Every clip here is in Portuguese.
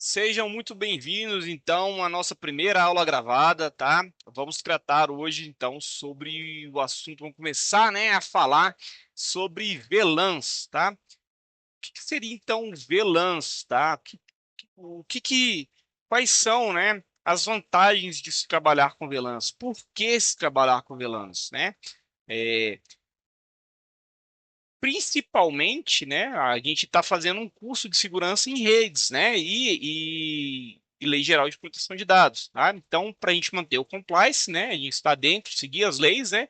Sejam muito bem-vindos, então, à nossa primeira aula gravada, tá? Vamos tratar hoje, então, sobre o assunto, vamos começar, né, a falar sobre VLANs, tá? O que seria, então, VLANs, tá? O que que, quais são, né, as vantagens de se trabalhar com VLANs? Por que se trabalhar com VLANs, né? É, Principalmente, né, a gente está fazendo um curso de segurança em redes, né, e lei geral de proteção de dados, tá? Então, para a gente manter o compliance, né, a gente está dentro, seguir as leis, né,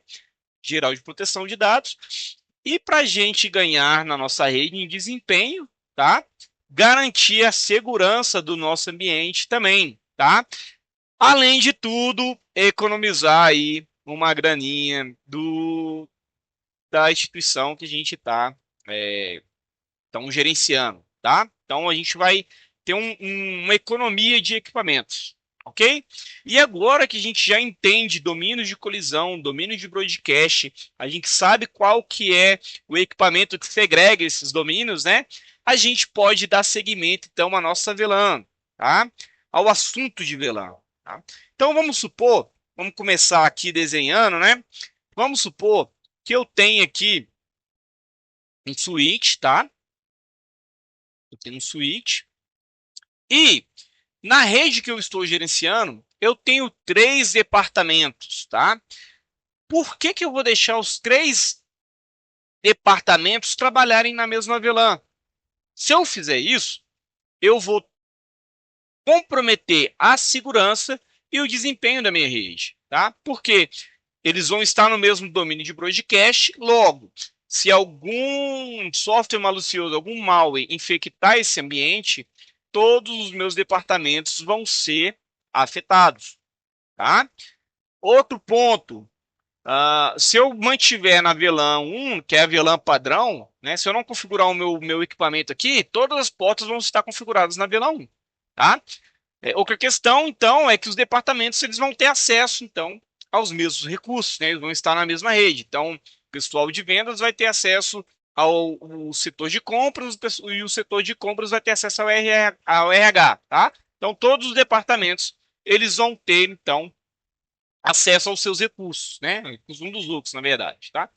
geral de proteção de dados, e para a gente ganhar na nossa rede em desempenho, tá? Garantir a segurança do nosso ambiente também, tá? Além de tudo, economizar aí uma graninha da instituição que a gente está gerenciando, tá? Então a gente vai ter uma economia de equipamentos, ok? E agora que a gente já entende domínios de colisão, domínio de broadcast, a gente sabe qual que é o equipamento que segrega esses domínios, né? A gente pode dar seguimento então à nossa VLAN, tá? Ao assunto de VLAN, tá? Então vamos supor, vamos começar aqui desenhando, né? Vamos supor que eu tenho aqui um switch, tá? Eu tenho um switch. E na rede que eu estou gerenciando, eu tenho três departamentos, tá? Por que que eu vou deixar os três departamentos trabalharem na mesma VLAN? Se eu fizer isso, eu vou comprometer a segurança e o desempenho da minha rede, tá? Porque eles vão estar no mesmo domínio de broadcast, logo, se algum software malicioso, algum malware infectar esse ambiente, todos os meus departamentos vão ser afetados, tá? Outro ponto, se eu mantiver na VLAN 1, que é a VLAN padrão, né, se eu não configurar o meu equipamento aqui, todas as portas vão estar configuradas na VLAN 1, tá? Outra questão, então, é que os departamentos eles vão ter acesso, então, aos mesmos recursos, né? Eles vão estar na mesma rede. Então, o pessoal de vendas vai ter acesso ao setor de compras e o setor de compras vai ter acesso ao RH, tá? Então, todos os departamentos eles vão ter, então, acesso aos seus recursos, né? Recursos um dos outros, na verdade, tá?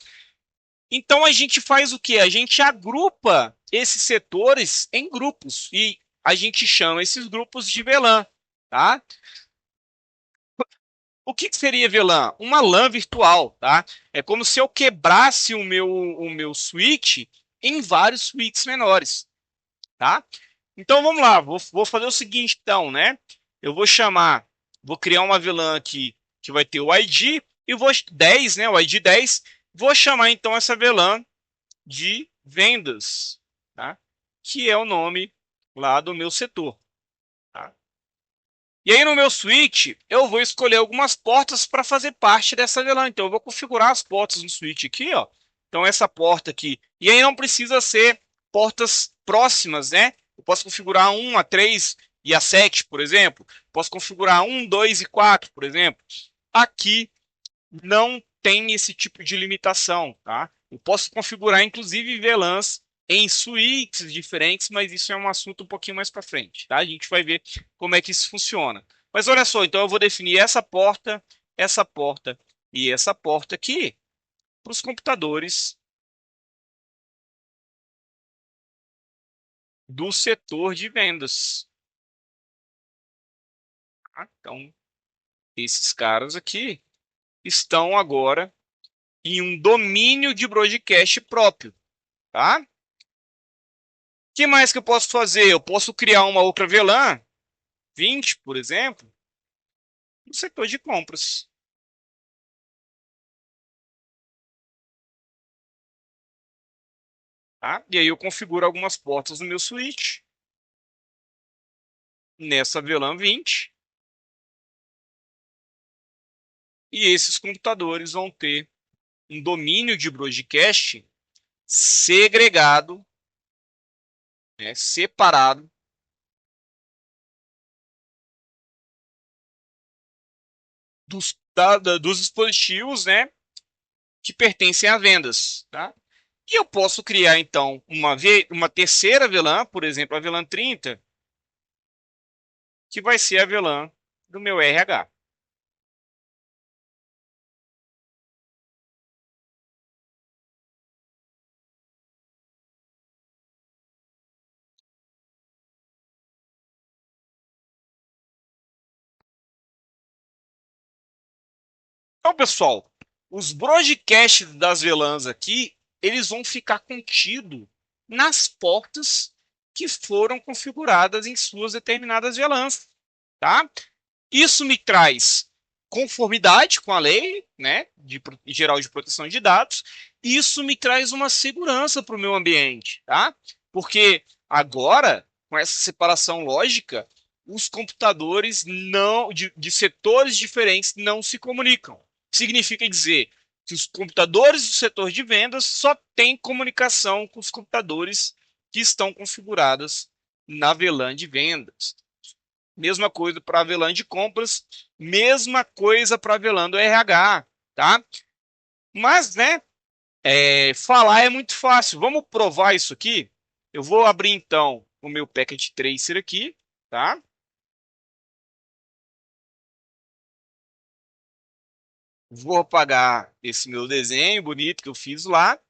Então, a gente faz o quê? A gente agrupa esses setores em grupos e a gente chama esses grupos de VLAN, tá? O que seria VLAN? Uma LAN virtual, tá? É como se eu quebrasse o meu switch em vários switches menores, tá? Então vamos lá, vou fazer o seguinte, então, né? Eu vou criar uma VLAN aqui que vai ter o ID e vou 10, né? O ID 10. Vou chamar então essa VLAN de vendas, tá? Que é o nome lá do meu setor, tá? E aí no meu switch, eu vou escolher algumas portas para fazer parte dessa VLAN. Então eu vou configurar as portas no switch aqui, ó. Então essa porta aqui. E aí não precisa ser portas próximas, né? Eu posso configurar 1 a 3 e a 7, por exemplo. Posso configurar 1, 2 e 4, por exemplo. Aqui não tem esse tipo de limitação, tá? Eu posso configurar inclusive VLANs em suítes diferentes, mas isso é um assunto um pouquinho mais para frente, tá? A gente vai ver como é que isso funciona. Mas olha só, então eu vou definir essa porta e essa porta aqui para os computadores do setor de vendas. Tá? Então, esses caras aqui estão agora em um domínio de broadcast próprio, tá? Que mais que eu posso fazer? Eu posso criar uma outra VLAN, 20, por exemplo, no setor de compras. Tá? E aí eu configuro algumas portas no meu switch, nessa VLAN 20, e esses computadores vão ter um domínio de broadcast segregado, né, separado dos dispositivos, né, que pertencem a vendas. Tá? E eu posso criar, então, uma terceira VLAN, por exemplo, a VLAN 30, que vai ser a VLAN do meu RH. Então, pessoal, os broadcasts das VLANs aqui, eles vão ficar contidos nas portas que foram configuradas em suas determinadas VLANs, tá? Isso me traz conformidade com a lei, né, geral de proteção de dados. E isso me traz uma segurança para o meu ambiente, tá? Porque agora, com essa separação lógica, os computadores não de setores diferentes não se comunicam. Significa dizer que os computadores do setor de vendas só têm comunicação com os computadores que estão configurados na VLAN de vendas. Mesma coisa para a VLAN de compras, mesma coisa para a VLAN do RH, tá? Mas, né, falar é muito fácil. Vamos provar isso aqui? Eu vou abrir, então, o meu Packet Tracer aqui, tá? Vou apagar esse meu desenho bonito que eu fiz lá.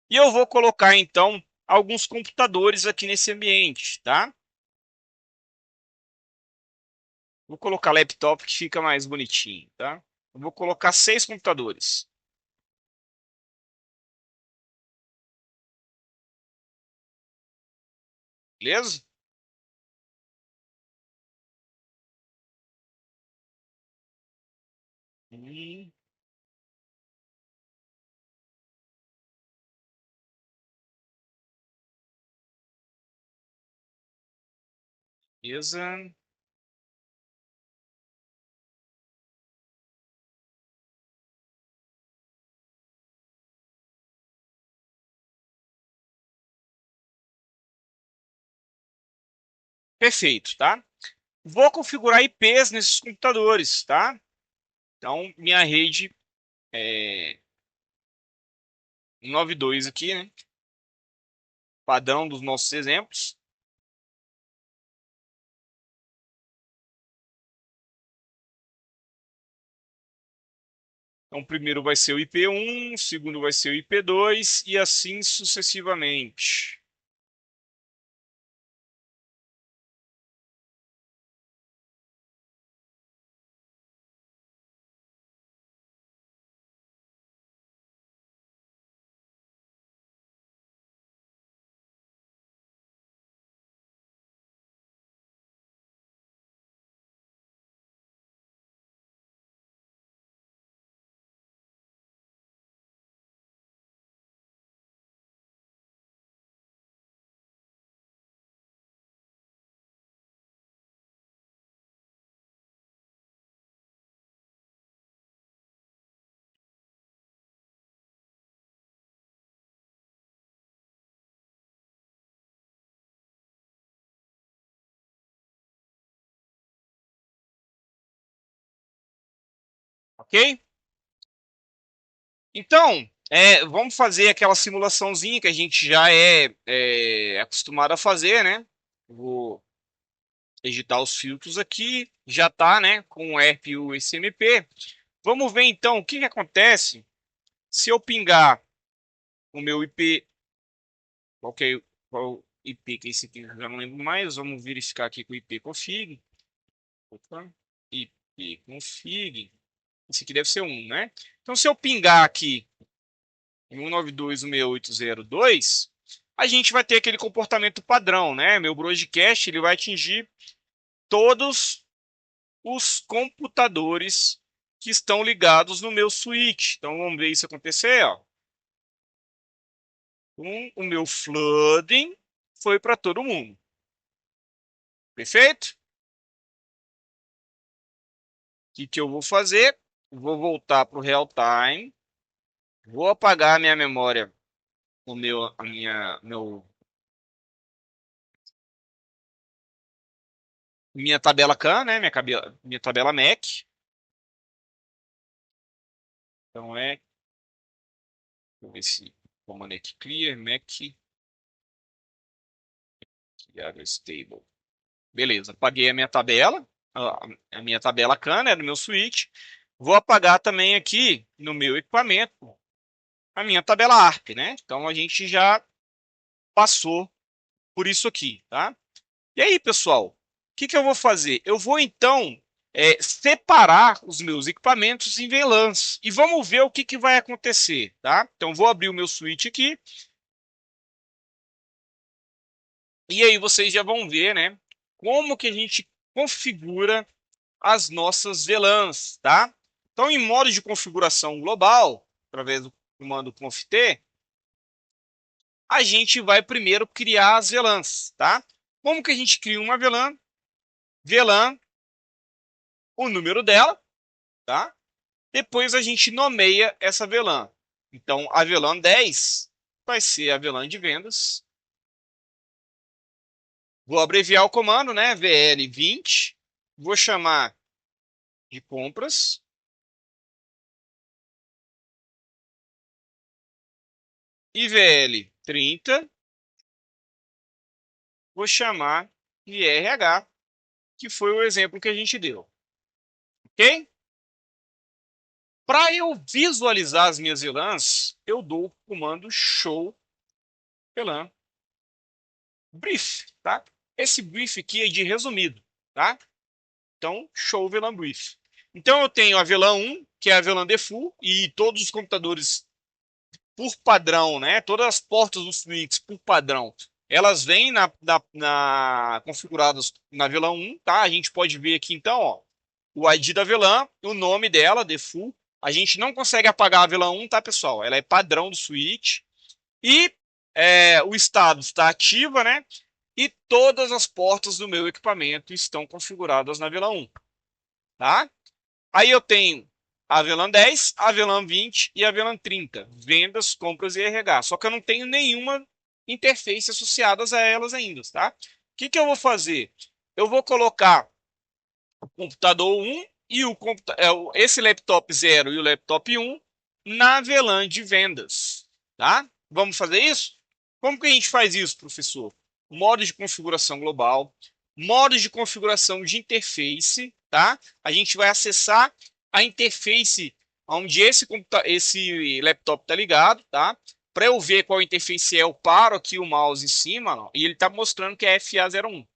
E eu vou colocar, então, alguns computadores aqui nesse ambiente, tá? Vou colocar laptop que fica mais bonitinho, tá? Eu vou colocar 6 computadores, beleza? Hum, beleza. Perfeito, tá? Vou configurar IPs nesses computadores, tá? Então, minha rede é 192 aqui, né? Padrão dos nossos exemplos. Então, o primeiro vai ser o IP1, o segundo vai ser o IP2 e assim sucessivamente. Ok? Então, vamos fazer aquela simulaçãozinha que a gente já é acostumado a fazer, né? Vou editar os filtros aqui. Já está, né? Com o ERP e o SMP. Vamos ver então o que acontece se eu pingar o meu IP. Qual IP que é esse aqui? Eu já não lembro mais. Vamos verificar aqui com o IP config. Opa, IP config. Esse aqui deve ser um, né? Então, se eu pingar aqui em 192.168.0.2, a gente vai ter aquele comportamento padrão, né? Meu broadcast ele vai atingir todos os computadores que estão ligados no meu switch. Então, vamos ver isso acontecer, ó. O meu flooding foi para todo mundo. Perfeito? O que eu vou fazer? Vou voltar para o real time. Vou apagar a minha memória, minha tabela CAN, né? Minha tabela MAC. Então vou ver se comando aqui clear, MAC, Java stable. Beleza, apaguei a minha tabela, a minha tabela CAN, né, do meu switch. Vou apagar também aqui no meu equipamento a minha tabela ARP, né? Então a gente já passou por isso aqui, tá? E aí, pessoal, o que que eu vou fazer? Eu vou então separar os meus equipamentos em VLANs e vamos ver o que que vai acontecer, tá? Então vou abrir o meu switch aqui e aí vocês já vão ver, né, como que a gente configura as nossas VLANs, tá? Então, em modo de configuração global, através do comando conft, a gente vai primeiro criar as VLANs, tá? Como que a gente cria uma VLAN? VLAN, o número dela, tá? Depois a gente nomeia essa VLAN. Então, a VLAN 10 vai ser a VLAN de vendas. Vou abreviar o comando, né? VL20. Vou chamar de compras. E VL30. Vou chamar de RH, que foi o exemplo que a gente deu. Ok? Para eu visualizar as minhas VLANs, eu dou o comando show VLAN brief, tá? Esse brief aqui é de resumido, tá? Então, show VLAN brief. Então, eu tenho a VLAN 1, que é a VLAN default, e todos os computadores por padrão, né? Todas as portas dos switches por padrão, elas vêm configuradas na VLAN 1, tá? A gente pode ver aqui, então, ó, o ID da VLAN, o nome dela, default. A gente não consegue apagar a VLAN 1, tá, pessoal? Ela é padrão do switch. E o estado está ativa, né? E todas as portas do meu equipamento estão configuradas na VLAN 1, tá? Aí eu tenho a VLAN 10, a VLAN 20 e a VLAN 30. Vendas, compras e RH. Só que eu não tenho nenhuma interface associadas a elas ainda, tá? O que que eu vou fazer? Eu vou colocar o computador 1 e esse laptop 0 e o laptop 1 na VLAN de vendas, tá? Vamos fazer isso? Como que a gente faz isso, professor? Modo de configuração global, modo de configuração de interface, tá? A gente vai acessar a interface onde esse laptop está ligado, tá? Para eu ver qual interface é, eu paro aqui o mouse em cima, ó, e ele está mostrando que é FA01.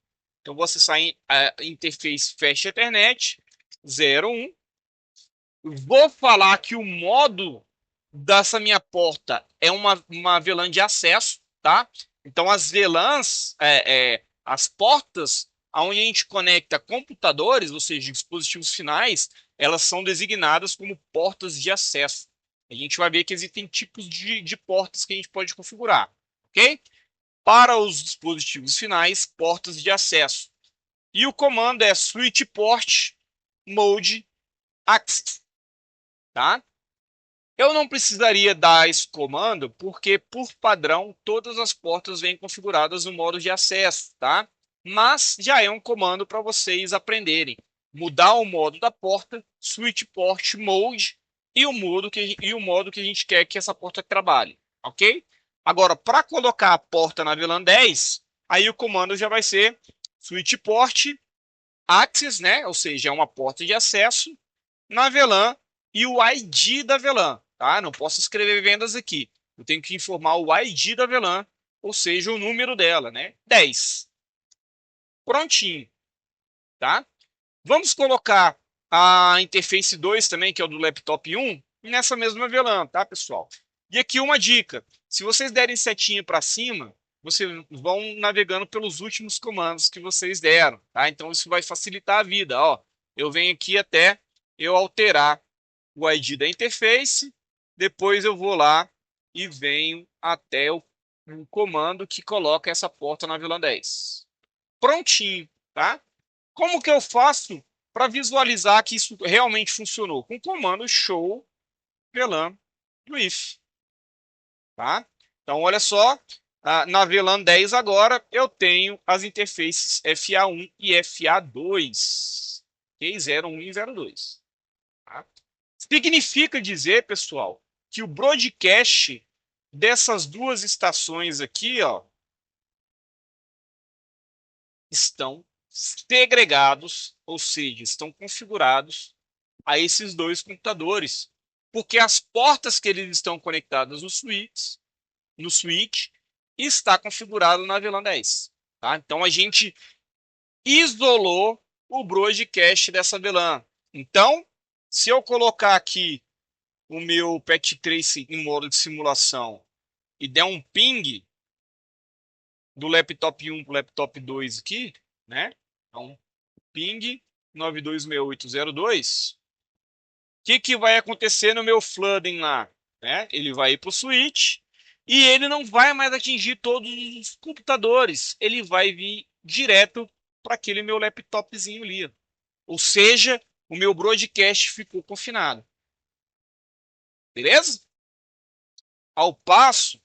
Então, vou acessar a interface Fast Ethernet 01. Vou falar que o modo dessa minha porta é uma VLAN de acesso, tá? Então, as VLANs, as portas onde a gente conecta computadores, ou seja, dispositivos finais, elas são designadas como portas de acesso. A gente vai ver que existem tipos de portas que a gente pode configurar, ok? Para os dispositivos finais, portas de acesso. E o comando é switch port mode access, tá? Eu não precisaria dar esse comando porque, por padrão, todas as portas vêm configuradas no modo de acesso, tá? Mas já é um comando para vocês aprenderem. Mudar o modo da porta, switch port mode e o modo que a gente quer que essa porta trabalhe, ok? Agora, para colocar a porta na VLAN 10, aí o comando já vai ser switch port access, né? Ou seja, é uma porta de acesso na VLAN e o ID da VLAN, tá? Não posso escrever vendas aqui. Eu tenho que informar o ID da VLAN, ou seja, o número dela, né? 10. Prontinho, tá? Vamos colocar a interface 2 também, que é o do laptop 1, nessa mesma VLAN, tá, pessoal? E aqui uma dica. Se vocês derem setinha para cima, vocês vão navegando pelos últimos comandos que vocês deram, tá? Então isso vai facilitar a vida, ó. Eu venho aqui até eu alterar o ID da interface, depois eu vou lá e venho até o comando que coloca essa porta na VLAN 10. Prontinho, tá? Como que eu faço para visualizar que isso realmente funcionou? Com o comando show VLAN brief, tá? Então, olha só, na VLAN 10 agora eu tenho as interfaces FA1 e FA2, ok? 01 e 02. Tá? Significa dizer, pessoal, que o broadcast dessas duas estações aqui, ó, estão segregados, ou seja, estão configurados a esses dois computadores, porque as portas que eles estão conectadas no switch está configurado na VLAN 10. Tá? Então a gente isolou o broadcast dessa VLAN. Então, se eu colocar aqui o meu Packet Trace em modo de simulação e der um ping do laptop 1 para o laptop 2 aqui, né? Então, ping 926802. O que vai acontecer no meu flooding lá? Né? Ele vai ir para o switch e ele não vai mais atingir todos os computadores. Ele vai vir direto para aquele meu laptopzinho ali. Ou seja, o meu broadcast ficou confinado. Beleza? Ao passo,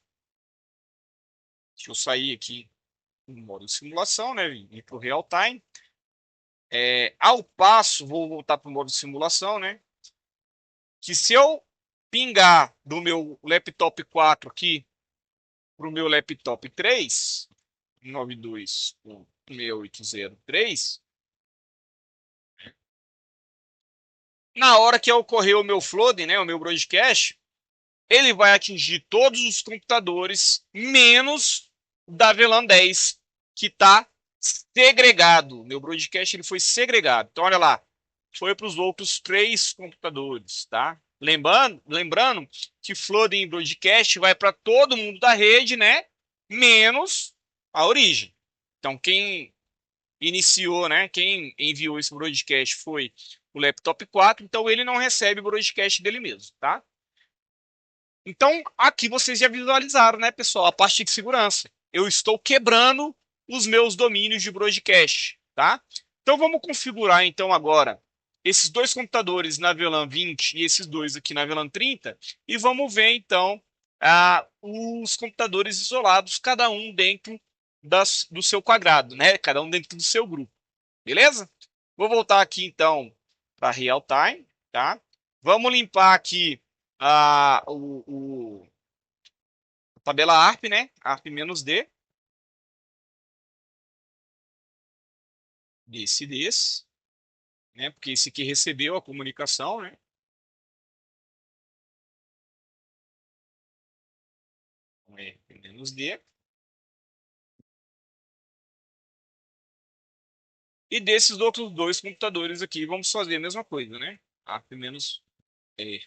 deixa eu sair aqui no modo de simulação, né? Ir para o real time. Ao passo, vou voltar para o modo de simulação, né? Que se eu pingar do meu laptop 4 aqui para o meu laptop 3, 92.6803, na hora que ocorrer o meu flooding, né, o meu broadcast, ele vai atingir todos os computadores, menos da VLAN 10, que está segregado. Meu broadcast ele foi segregado. Então, olha lá, foi para os outros 3 computadores, tá? Lembrando que flooding broadcast vai para todo mundo da rede, né? Menos a origem. Então, quem iniciou, né? Quem enviou esse broadcast foi o laptop 4, então ele não recebe o broadcast dele mesmo, tá? Então, aqui vocês já visualizaram, né, pessoal, a parte de segurança. Eu estou quebrando os meus domínios de broadcast, tá? Então, vamos configurar, então, agora esses dois computadores na VLAN 20 e esses dois aqui na VLAN 30 e vamos ver, então, os computadores isolados, cada um dentro do seu quadrado, né? Cada um dentro do seu grupo, beleza? Vou voltar aqui, então, para Real Time, tá? Vamos limpar aqui a tabela ARP, né? ARP-D, desse, né? Porque esse aqui recebeu a comunicação, né? Então, ARP-D. E desses outros dois computadores aqui, vamos fazer a mesma coisa, né? ARP-D,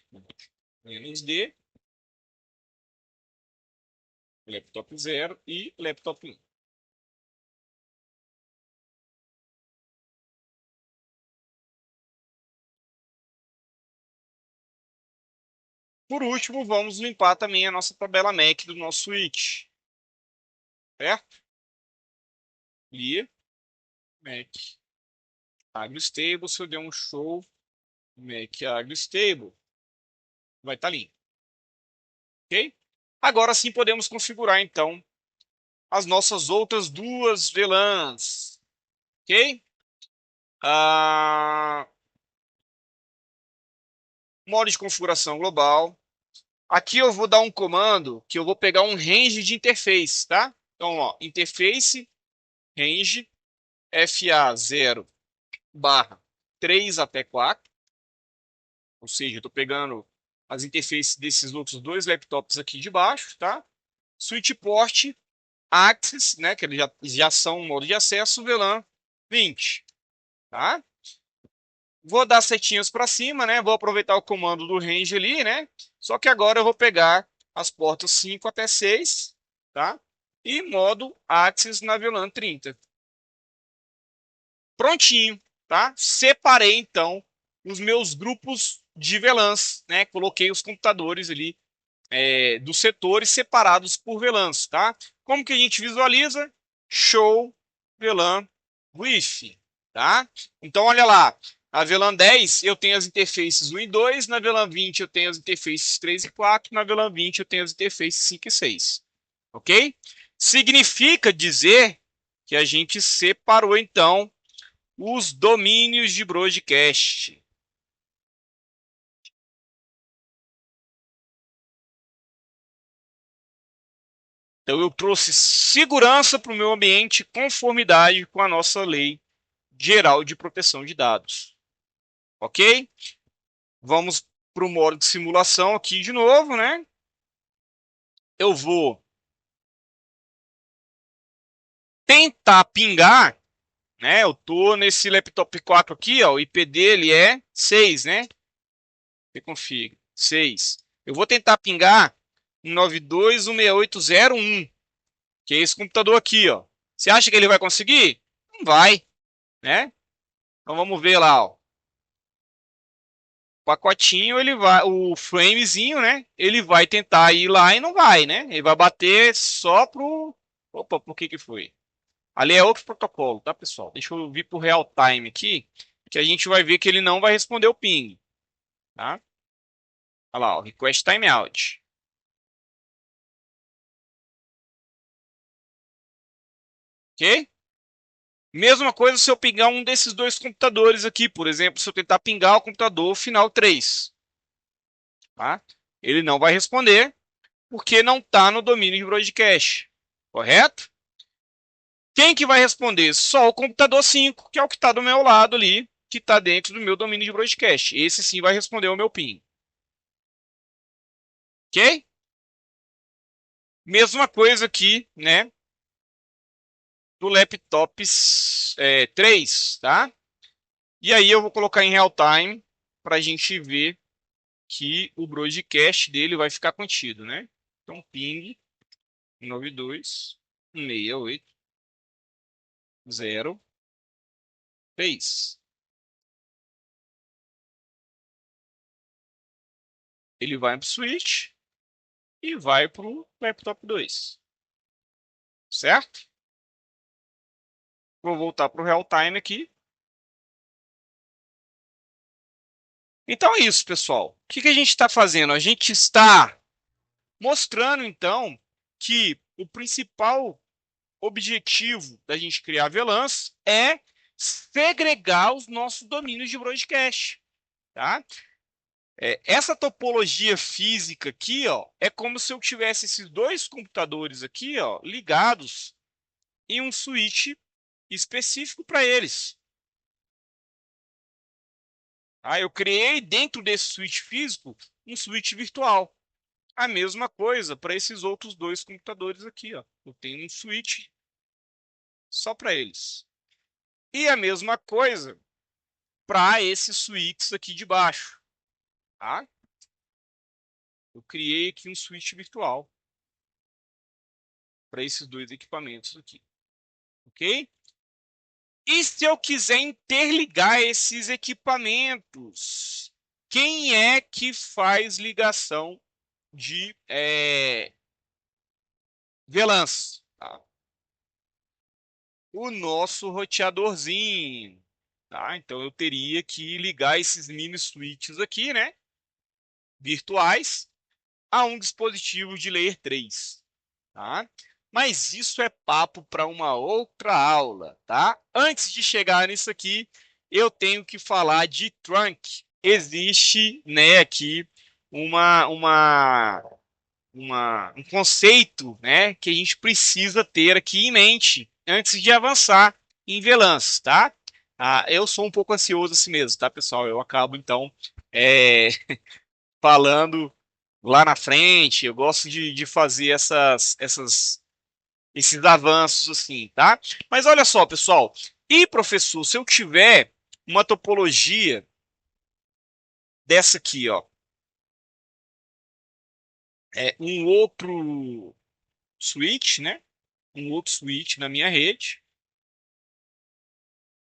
laptop 0 e laptop 1. Por último, vamos limpar também a nossa tabela MAC do nosso switch, certo? Clear, MAC, agrostable. Se eu der um show, MAC agrostable, vai estar limpo, ok? Agora sim podemos configurar, então, as nossas outras duas VLANs, ok? Modo de configuração global. Aqui eu vou dar um comando que eu vou pegar um range de interface, tá? Então, ó, interface range FA0 barra 3 até 4. Ou seja, eu estou pegando as interfaces desses outros dois laptops aqui de baixo, tá? Switch port access, né? Que eles já são modo de acesso, VLAN 20, tá? Vou dar setinhas para cima, né? Vou aproveitar o comando do range ali, né? Só que agora eu vou pegar as portas 5 até 6, tá? E modo Axis na VLAN 30. Prontinho, tá? Separei então os meus grupos de VLANs, né? Coloquei os computadores ali dos setores separados por VLANs, tá? Como que a gente visualiza? Show VLAN with, tá? Então, olha lá, na VLAN 10 eu tenho as interfaces 1 e 2, na VLAN 20 eu tenho as interfaces 3 e 4, na VLAN 20 eu tenho as interfaces 5 e 6, ok? Significa dizer que a gente separou, então, os domínios de broadcast. Então, eu trouxe segurança para o meu ambiente, conformidade com a nossa lei geral de proteção de dados. Ok? Vamos para o modo de simulação aqui de novo, né? Eu vou tentar pingar, né? Eu tô nesse laptop 4 aqui, ó, o IP dele é 6, né? Você config 6. Eu vou tentar pingar 192.168.0.1, que é esse computador aqui, ó. Você acha que ele vai conseguir? Não vai, né? Então vamos ver lá, ó. O pacotinho, ele vai, o framezinho, né? Ele vai tentar ir lá e não vai, né? Ele vai bater só pro... Opa, por que que foi? Ali é outro protocolo, tá, pessoal? Deixa eu vir pro real time aqui, que a gente vai ver que ele não vai responder o ping, tá? Olha lá, ó, request timeout. Ok? Mesma coisa se eu pingar um desses dois computadores aqui, por exemplo, se eu tentar pingar o computador final 3, tá? Ele não vai responder porque não está no domínio de broadcast, correto? Quem que vai responder? Só o computador 5, que é o que está do meu lado ali, que está dentro do meu domínio de broadcast. Esse sim vai responder o meu ping. Ok? Mesma coisa aqui, né? Do laptop 3, tá? E aí eu vou colocar em real time para a gente ver que o broadcast dele vai ficar contido, né? Então, ping 92.168.0.3. Ele vai para o switch e vai para o laptop 2, certo? Vou voltar para o real time aqui. Então é isso, pessoal. O que a gente está fazendo? A gente está mostrando, então, que o principal objetivo da gente criar VLANs é segregar os nossos domínios de broadcast, tá? Essa topologia física aqui, ó, é como se eu tivesse esses dois computadores aqui, ó, ligados em um switch específico para eles. Tá? Eu criei dentro desse switch físico um switch virtual. A mesma coisa para esses outros dois computadores aqui, ó. Eu tenho um switch só para eles. E a mesma coisa para esses switches aqui de baixo, tá? Eu criei aqui um switch virtual para esses dois equipamentos aqui, ok? E se eu quiser interligar esses equipamentos, quem é que faz ligação de VLANs? Tá? O nosso roteadorzinho. Tá? Então eu teria que ligar esses mini switches aqui, né? Virtuais, a um dispositivo de layer 3. Tá? Mas isso é papo para uma outra aula, tá? Antes de chegar nisso aqui, eu tenho que falar de trunk. Existe, né, aqui um conceito, né, que a gente precisa ter aqui em mente antes de avançar em VLANs, tá? Eu sou um pouco ansioso assim mesmo, tá, pessoal? Eu acabo, então, é, falando lá na frente. Eu gosto de fazer esses avanços assim, tá? Mas olha só, pessoal. E, professor, se eu tiver uma topologia dessa aqui, ó, um outro switch, né? Um outro switch na minha rede.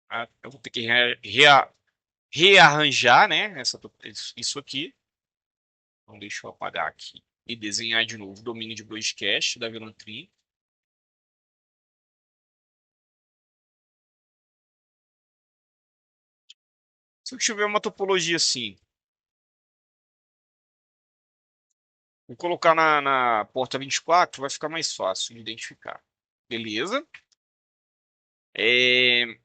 Tá? Eu vou ter que rearranjar, né? Isso aqui. Então, deixa eu apagar aqui e desenhar de novo o domínio de broadcast da Velantrin. Se eu tiver uma topologia assim, vou colocar na porta 24, vai ficar mais fácil de identificar. Beleza? É,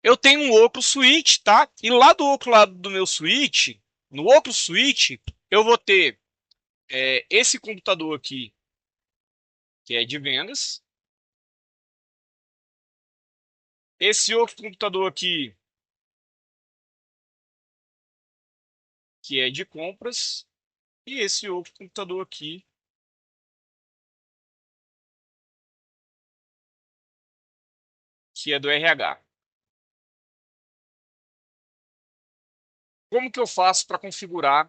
eu tenho um outro switch, tá? E lá do outro lado do meu switch, no outro switch, eu vou ter esse computador aqui, que é de vendas. Esse outro computador aqui, que é de compras. E esse outro computador aqui, que é do RH. Como que eu faço para configurar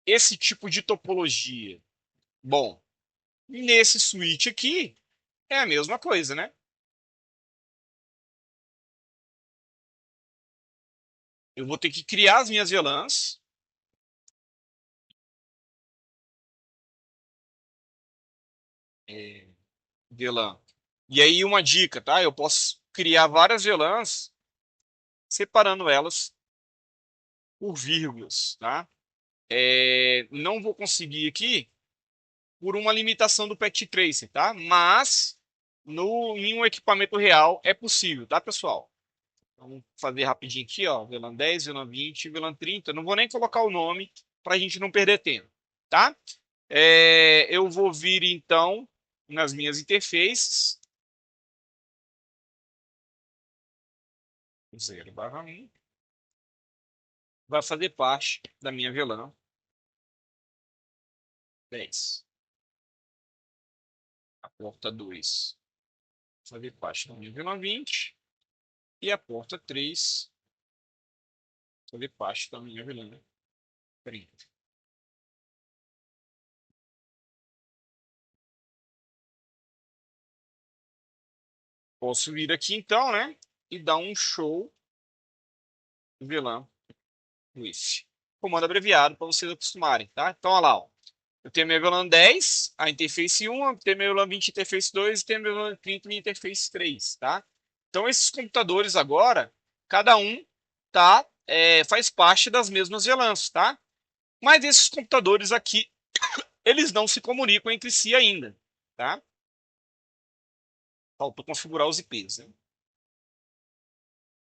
esse tipo de topologia? Bom, nesse switch aqui é a mesma coisa, né? Eu vou ter que criar as minhas VLANs. É, VLAN. E aí uma dica, tá? Eu posso criar várias VLANs separando elas por vírgulas, tá? Não vou conseguir aqui por uma limitação do Packet Tracer, tá? Mas em um equipamento real é possível, tá, pessoal? Vamos fazer rapidinho aqui, ó. VLAN 10, VLAN 20, VLAN 30. Não vou nem colocar o nome para a gente não perder tempo, tá? Eu vou vir então nas minhas interfaces. 0/1. Vai fazer parte da minha VLAN 10. A porta 2 vai fazer parte da minha VLAN 20. E a porta 3 vai fazer parte da minha VLAN 30. Posso vir aqui então, né? E dar um show VLAN with. Comando abreviado para vocês acostumarem, tá? Então, olha lá, ó. Eu tenho meu VLAN 10, a interface 1, eu tenho meu VLAN 20, interface 2 e tenho meu VLAN 30 e interface 3, tá? Então, esses computadores agora, cada um faz parte das mesmas VLANs, tá? Mas esses computadores aqui, eles não se comunicam entre si ainda, tá? Faltou configurar os IPs, né?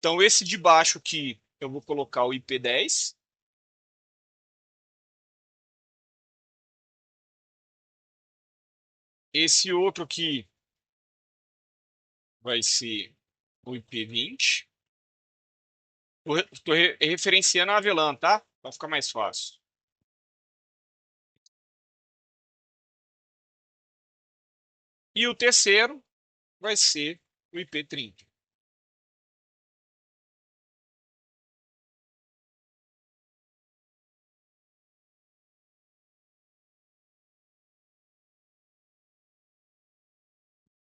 Então, esse de baixo aqui, eu vou colocar o IP10. Esse outro aqui vai ser o IP20. Estou referenciando a VLAN, tá? Vai ficar mais fácil. E o terceiro vai ser o IP30.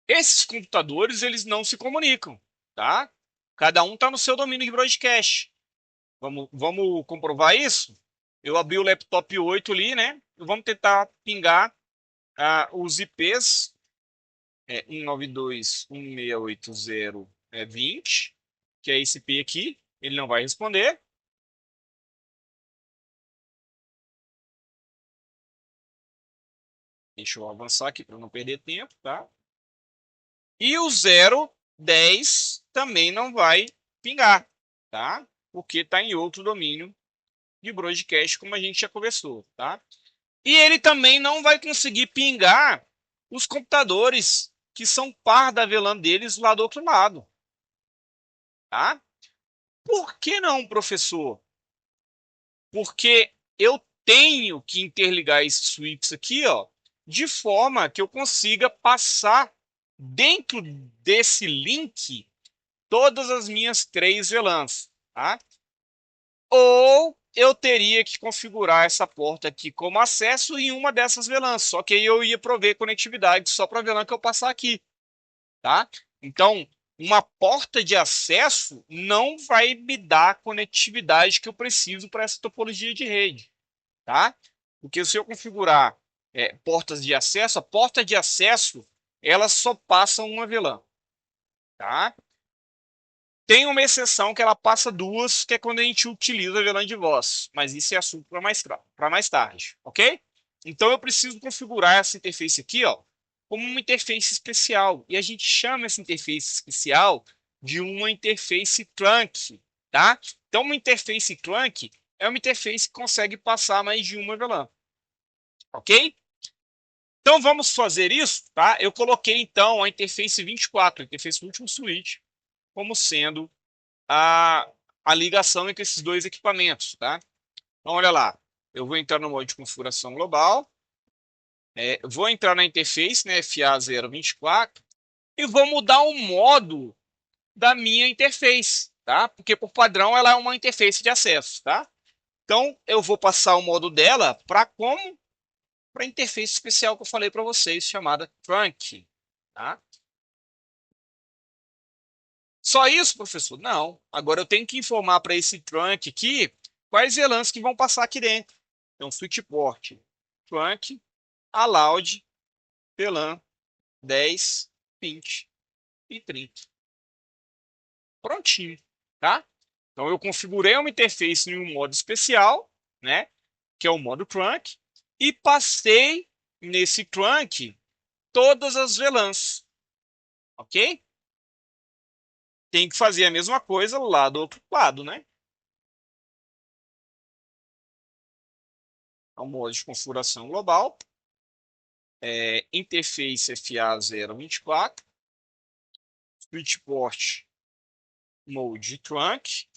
Esses computadores, eles não se comunicam, tá? Cada um está no seu domínio de broadcast. Vamos comprovar isso? Eu abri o laptop 8 ali, né? Vamos tentar pingar os IPs 192.168.0.20, que é esse IP aqui. Ele não vai responder. Deixa eu avançar aqui para não perder tempo, tá? E o 010 também não vai pingar, tá? Porque está em outro domínio de broadcast, como a gente já conversou, tá? E ele também não vai conseguir pingar os computadores que são par da VLAN deles lá do outro lado, tá? Por que não, professor? Porque eu tenho que interligar esses switches aqui, ó, de forma que eu consiga passar dentro desse link todas as minhas 3 VLANs, tá? Ou eu teria que configurar essa porta aqui como acesso em uma dessas VLANs, só que aí eu ia prover conectividade só para a VLAN que eu passar aqui, tá? Então, uma porta de acesso não vai me dar a conectividade que eu preciso para essa topologia de rede, tá? Porque se eu configurar portas de acesso, a porta de acesso ela só passa uma VLAN, tá? Tem uma exceção que ela passa duas, que é quando a gente utiliza a VLAN de voz, mas isso é assunto para mais tarde, ok? Então eu preciso configurar essa interface aqui, ó, como uma interface especial. E a gente chama essa interface especial de uma interface trunk, tá? Então, uma interface trunk é uma interface que consegue passar mais de uma VLAN, ok? Então, vamos fazer isso, tá? Eu coloquei, então, a interface 24, a interface do último switch, como sendo a, a ligação entre esses dois equipamentos, tá? Então, olha lá. Eu vou entrar no modo de configuração global, vou entrar na interface, né, FA024, e vou mudar o modo da minha interface, tá? Porque por padrão ela é uma interface de acesso, tá? Então eu vou passar o modo dela para como? Para a interface especial que eu falei para vocês, chamada Trunk, tá? Só isso, professor? Não. Agora eu tenho que informar para esse Trunk aqui quais VLANs que vão passar aqui dentro. Então, switch port, Trunk, allowed, VLAN 10, 20 e 30. Prontinho, tá? Então eu configurei uma interface em um modo especial, né? Que é o modo trunk, e passei nesse trunk todas as VLANs, ok? Tem que fazer a mesma coisa lá do outro lado, né? É o modo de configuração global, interface FA024, switch port mode trunk,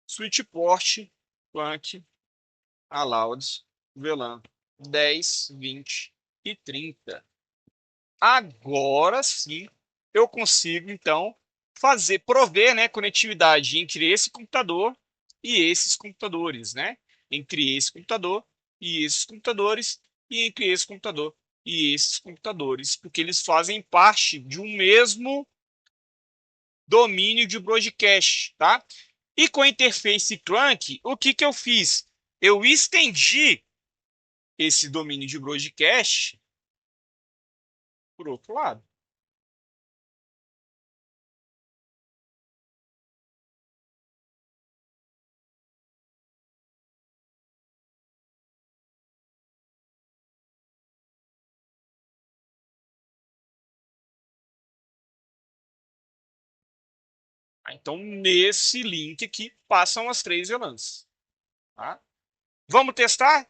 switch port trunk allowed VLAN 10, 20 e 30. Agora sim eu consigo, então, prover, né, conectividade entre esse computador e esses computadores, né? Entre esse computador e esses computadores, e entre esse computador e esses computadores, porque eles fazem parte de um mesmo domínio de broadcast, tá? E com a interface trunk, o que que eu fiz? Eu estendi esse domínio de broadcast por outro lado. Então, nesse link aqui, passam as três VLANs. Tá? Vamos testar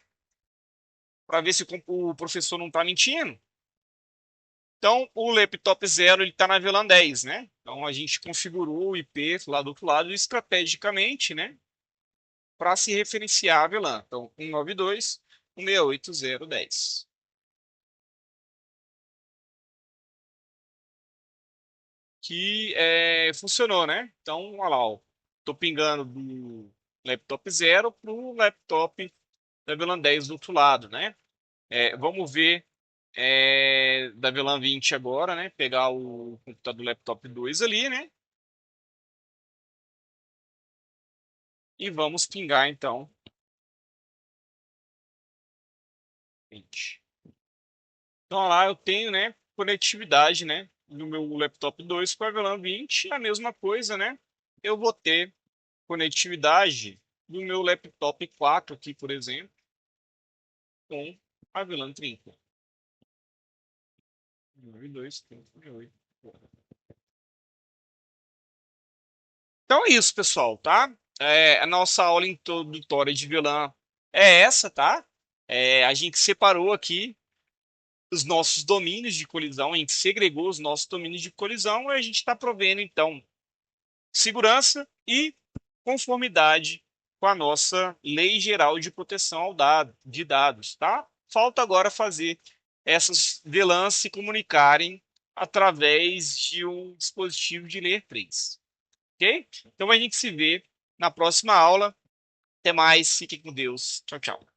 para ver se o professor não está mentindo? Então, o laptop 0 está na VLAN 10, né? Então, a gente configurou o IP lá do outro lado estrategicamente, né? Para se referenciar a VLAN. Então, 192.168.0.10. Que funcionou, né? Então, olha lá, estou pingando do laptop 0 para o laptop da VLAN 10 do outro lado, né? Vamos ver da VLAN 20 agora, né? Pegar o computador laptop 2 ali, né? E vamos pingar então 20. Então lá eu tenho, né, conectividade, né, no meu laptop 2 com a VLAN 20, a mesma coisa, né? Eu vou ter conectividade no meu laptop 4 aqui, por exemplo, com a VLAN 30. 1, 2, 3, 8. Então é isso, pessoal, tá? A nossa aula introdutória de VLAN é essa, tá? A gente separou aqui os nossos domínios de colisão, a gente segregou os nossos domínios de colisão e a gente está provendo, então, segurança e conformidade com a nossa Lei Geral de Proteção de Dados, tá? Falta agora fazer essas VLANs se comunicarem através de um dispositivo de Layer 3, ok? Então a gente se vê na próxima aula. Até mais, fiquem com Deus. Tchau, tchau.